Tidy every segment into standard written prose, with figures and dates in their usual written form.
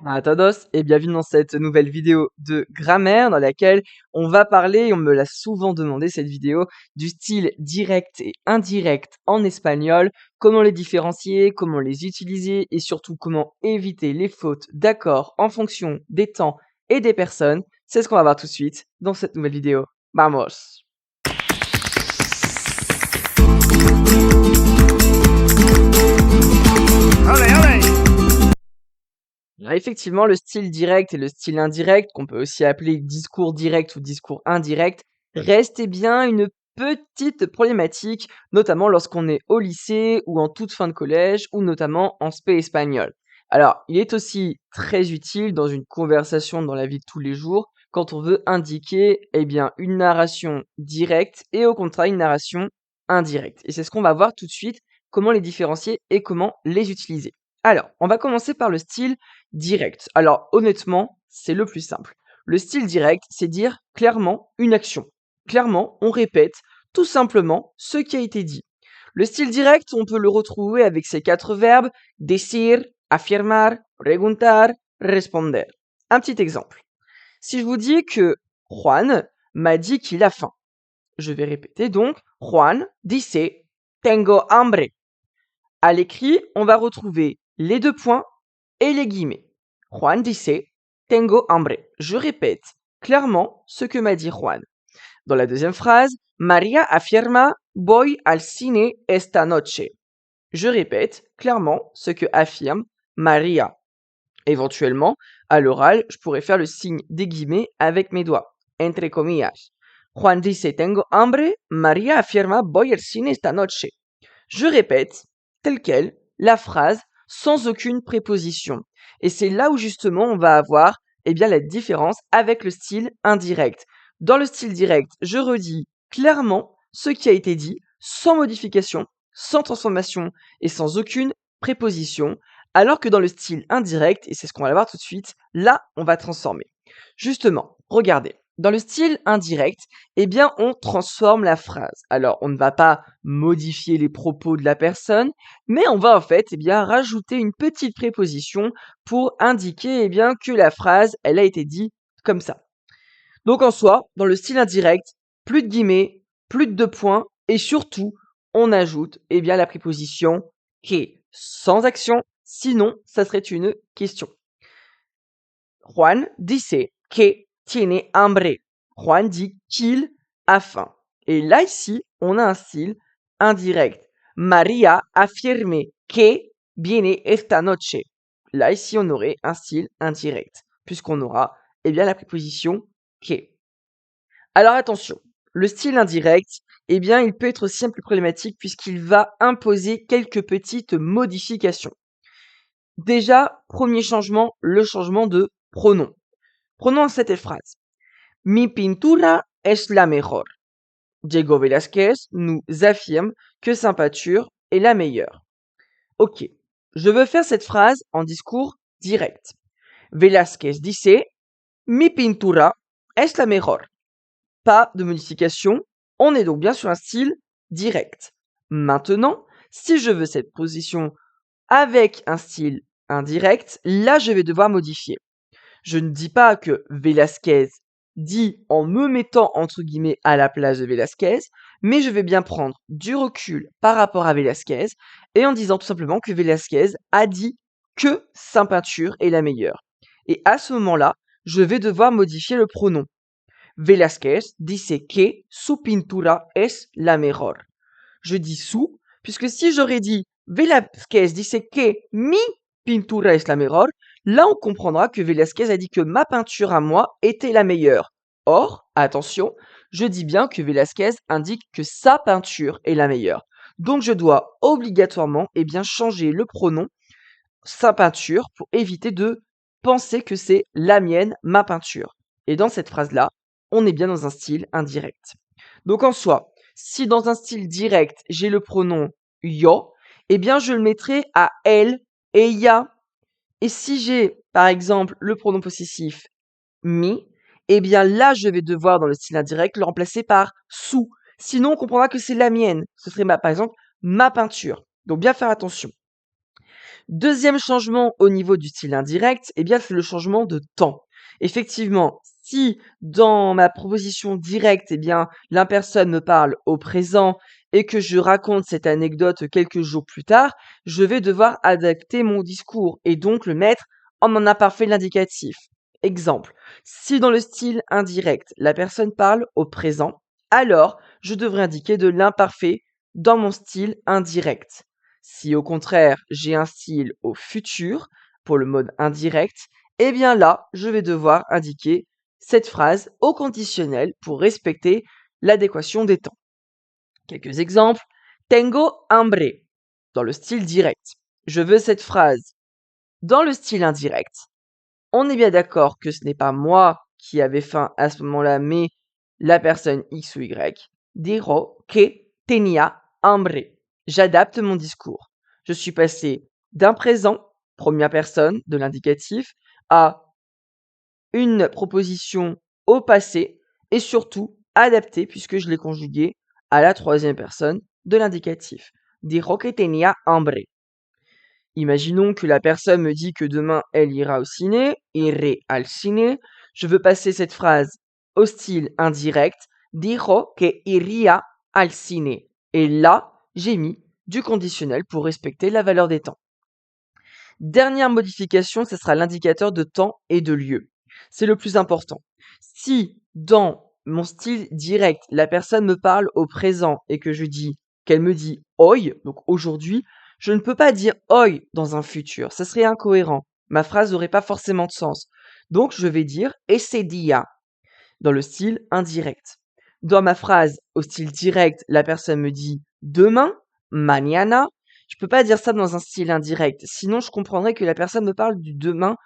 À todos et bienvenue dans cette nouvelle vidéo de grammaire dans laquelle on va parler, on me l'a souvent demandé cette vidéo, du style direct et indirect en espagnol, comment les différencier, comment les utiliser et surtout comment éviter les fautes d'accords en fonction des temps et des personnes. C'est ce qu'on va voir tout de suite dans cette nouvelle vidéo. Vamos! Alors effectivement, le style direct et le style indirect, qu'on peut aussi appeler discours direct ou discours indirect, reste bien une petite problématique, notamment lorsqu'on est au lycée ou en toute fin de collège ou notamment en spé espagnol. Alors, il est aussi très utile dans une conversation dans la vie de tous les jours quand on veut indiquer une narration directe et au contraire une narration indirecte. Et c'est ce qu'on va voir tout de suite, comment les différencier et comment les utiliser. Alors, on va commencer par le style direct. Alors, honnêtement, c'est le plus simple. Le style direct, c'est dire clairement une action. Clairement, on répète tout simplement ce qui a été dit. Le style direct, on peut le retrouver avec ces 4 verbes decir, afirmar, preguntar, responder. Un petit exemple. Si je vous dis que Juan m'a dit qu'il a faim, je vais répéter donc Juan dice tengo hambre. À l'écrit, on va retrouver les 2 points et les guillemets. Juan dice tengo hambre. Je répète clairement ce que m'a dit Juan. Dans la deuxième phrase, María afirma voy al cine esta noche. Je répète clairement ce que affirme María. Éventuellement, à l'oral, je pourrais faire le signe des guillemets avec mes doigts, entre comillas. Juan dice tengo hambre, María afirma voy al cine esta noche. Je répète, tel quel, la phrase sans aucune préposition. Et c'est là où justement on va avoir la différence avec le style indirect. Dans le style direct, je redis clairement ce qui a été dit, sans modification, sans transformation et sans aucune préposition, alors que dans le style indirect, et c'est ce qu'on va voir tout de suite, là, on va transformer. Justement, regardez. Dans le style indirect, on transforme la phrase. Alors, on ne va pas modifier les propos de la personne, mais on va en fait, rajouter une petite préposition pour indiquer, que la phrase, elle a été dite comme ça. Donc, en soi, dans le style indirect, plus de guillemets, plus de 2 points, et surtout, on ajoute, la préposition que, sans action, sinon, ça serait une question. Juan dice que tiene hambre. Juan dit qu'il a faim. Et là, ici, on a un style indirect. María afirme que viene esta noche. Là, ici, on aurait un style indirect, puisqu'on aura, la préposition que. Alors, attention. Le style indirect, il peut être aussi un peu problématique puisqu'il va imposer quelques petites modifications. Déjà, premier changement, le changement de pronom. Prenons cette phrase. Mi pintura es la mejor. Diego Velázquez nous affirme que sa peinture est la meilleure. Ok, je veux faire cette phrase en discours direct. Velázquez dice, mi pintura es la mejor. Pas de modification, on est donc bien sur un style direct. Maintenant, si je veux cette position avec un style indirect, là je vais devoir modifier. Je ne dis pas que Velázquez dit en me mettant entre guillemets à la place de Velázquez, mais je vais bien prendre du recul par rapport à Velázquez et en disant tout simplement que Velázquez a dit que sa peinture est la meilleure. Et à ce moment-là, je vais devoir modifier le pronom. Velázquez dice que su pintura es la mejor. Je dis su, puisque si j'aurais dit Velázquez dice que mi pintura es la mejor, là on comprendra que Velázquez a dit que ma peinture à moi était la meilleure. Or, attention, je dis bien que Velázquez indique que sa peinture est la meilleure. Donc je dois obligatoirement changer le pronom sa peinture pour éviter de penser que c'est la mienne, ma peinture. Et dans cette phrase-là, on est bien dans un style indirect. Donc en soi, si dans un style direct, j'ai le pronom yo, je le mettrai à elle et ya. Et si j'ai, par exemple, le pronom possessif mi, là, je vais devoir, dans le style indirect, le remplacer par su. Sinon, on comprendra que c'est la mienne. Ce serait, par exemple, ma peinture. Donc, bien faire attention. Deuxième changement au niveau du style indirect, eh bien, c'est le changement de temps. Effectivement, si dans ma proposition directe, eh bien, la personne me parle au présent et que je raconte cette anecdote quelques jours plus tard, je vais devoir adapter mon discours et donc le mettre en un imparfait l'indicatif. Exemple, si dans le style indirect, la personne parle au présent, alors je devrais indiquer de l'imparfait dans mon style indirect. Si au contraire, j'ai un style au futur pour le mode indirect, eh bien là, je vais devoir indiquer cette phrase au conditionnel pour respecter l'adéquation des temps. Quelques exemples. Tengo hambre dans le style direct. Je veux cette phrase dans le style indirect. On est bien d'accord que ce n'est pas moi qui avais faim à ce moment-là, mais la personne X ou Y. Dijo que tenía hambre. J'adapte mon discours. Je suis passé d'un présent, première personne de l'indicatif, à une proposition au passé et surtout adapté puisque je l'ai conjugué à la troisième personne de l'indicatif. Dijo que tenía hambre. Imaginons que la personne me dit que demain elle ira au ciné, iré al cine. Je veux passer cette phrase au style indirect. Dijo que iría al cine. Et là, j'ai mis du conditionnel pour respecter la valeur des temps. Dernière modification, ce sera l'indicateur de temps et de lieu. C'est le plus important. Si dans mon style direct, la personne me parle au présent et que je dis qu'elle me dit hoy, donc aujourd'hui, je ne peux pas dire hoy dans un futur. Ça serait incohérent. Ma phrase n'aurait pas forcément de sens. Donc je vais dire ese día dans le style indirect. Dans ma phrase au style direct, la personne me dit demain, mañana. Je peux pas dire ça dans un style indirect, sinon je comprendrais que la personne me parle du demain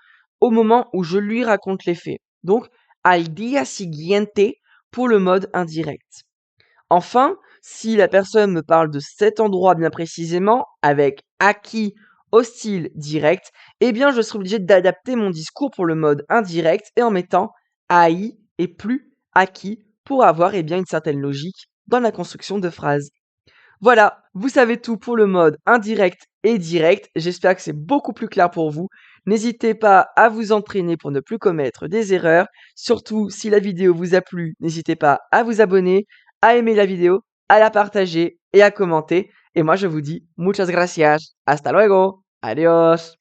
au moment où je lui raconte les faits. Donc, al día siguiente pour le mode indirect. Enfin, si la personne me parle de cet endroit bien précisément, avec aquí au style direct, eh bien je serai obligé d'adapter mon discours pour le mode indirect et en mettant ahí et plus aquí pour avoir eh bien une certaine logique dans la construction de phrases. Voilà, vous savez tout pour le mode indirect et direct. J'espère que c'est beaucoup plus clair pour vous. N'hésitez pas à vous entraîner pour ne plus commettre des erreurs. Surtout, si la vidéo vous a plu, n'hésitez pas à vous abonner, à aimer la vidéo, à la partager et à commenter. Et moi, je vous dis muchas gracias. Hasta luego. Adiós.